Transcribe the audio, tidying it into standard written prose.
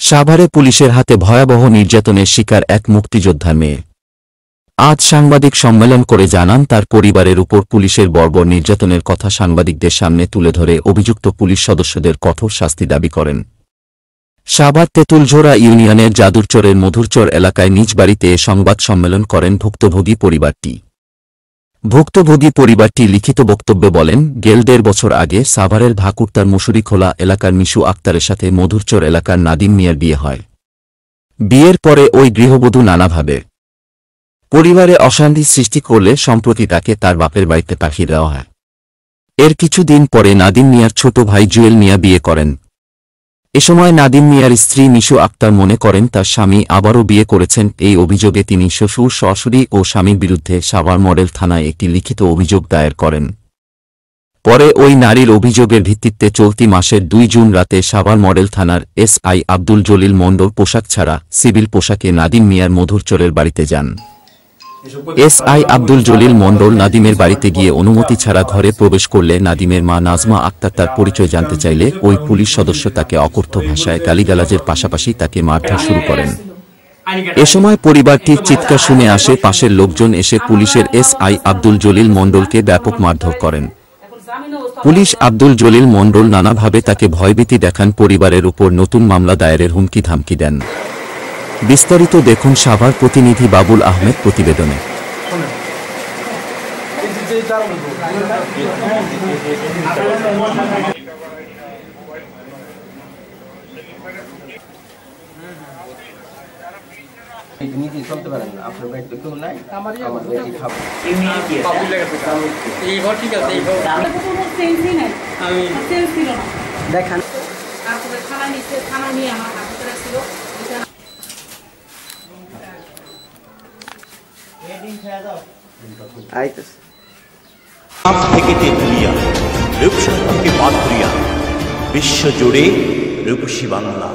সাভারে পুলিশের হাতে ভয়াবহ নির্যাতনের শিকার এক মুক্তিযোদ্ধার মেয়ে আজ সাংবাদিক সম্মেলন করে জানান তার পরিবারের উপর পুলিশের বর্বর নির্যাতনের কথা সাংবাদিকদের সামনে তুলে ধরে অভিযুক্ত পুলিশ সদস্যদের কঠোর শাস্তি দাবি করেন। সাভার তেঁতুলঝোড়া ইউনিয়নের যাদুরচরের মধুরচর এলাকায় নিজ বাড়িতে সংবাদ সম্মেলন করেন ভুক্তভোগী পরিবারটি। ভুক্তভোগী পরিবারটি লিখিত বক্তব্যে বলেন, গেল ১.৫ বছর আগে সাভারের ভাকুরতার মুসুরিখোলা এলাকার মিশু আক্তারের সাথে মধুরচর এলাকার নাদিম মিয়ার বিয়ে হয়। বিয়ের পরে ওই গৃহবধূ নানাভাবে পরিবারে অশান্তি সৃষ্টি করলে সম্প্রতি তাকে তার বাপের বাড়িতে পাঠিয়ে দেওয়া হয়। এর কিছুদিন পরে নাদিম মিয়ার ছোট ভাই জুয়েল মিয়া বিয়ে করেন। এ সময় নাদিম মিয়ার স্ত্রী মিশু আক্তার মনে করেন তার স্বামী আবারও বিয়ে করেছেন। এই অভিযোগে তিনি শ্বশুর শাশুড়ি ও স্বামীর বিরুদ্ধে সাভার মডেল থানায় একটি লিখিত অভিযোগ দায়ের করেন। পরে ওই নারীর অভিযোগের ভিত্তিতে চলতি মাসের ২ জুন রাতে সাভার মডেল থানার এসআই আব্দুল জলিল মণ্ডল পোশাক ছাড়া সিভিল পোশাকে নাদিম মিয়ার মধুরচরের বাড়িতে যান। এসআই আব্দুল জলিল মণ্ডল নাদিমের বাড়িতে গিয়ে অনুমতি ছাড়া ঘরে প্রবেশ করলে নাদিমের মা নাজমা আক্তার তার পরিচয় জানতে চাইলে ওই পুলিশ সদস্য তাকে অকথ্য ভাষায় গালিগালাজের পাশাপাশি তাকে মারধর শুরু করেন। এ সময় পরিবারটির চিৎকার শুনে আসে পাশের লোকজন এসে পুলিশের এসআই আব্দুল জলিল মণ্ডলকে ব্যাপক মারধর করেন। পুলিশ আব্দুল জলিল মণ্ডল নানাভাবে তাকে ভয়ভীতি দেখান, পরিবারের উপর নতুন মামলা দায়েরের হুমকি ধামকি দেন। বিস্তারিত দেখুন সাভার প্রতিনিধি বাবুল আহমেদ প্রতিবেদনে। চলতে পারেন না, আপনার বাইক কেউ নাই, আমার বাইক খাবো দেখান। থেকে তেঁতুলিয়া, রূপসা থেকে পাথুরিয়া, বিশ্বজুড়ে রূপসী বাংলা।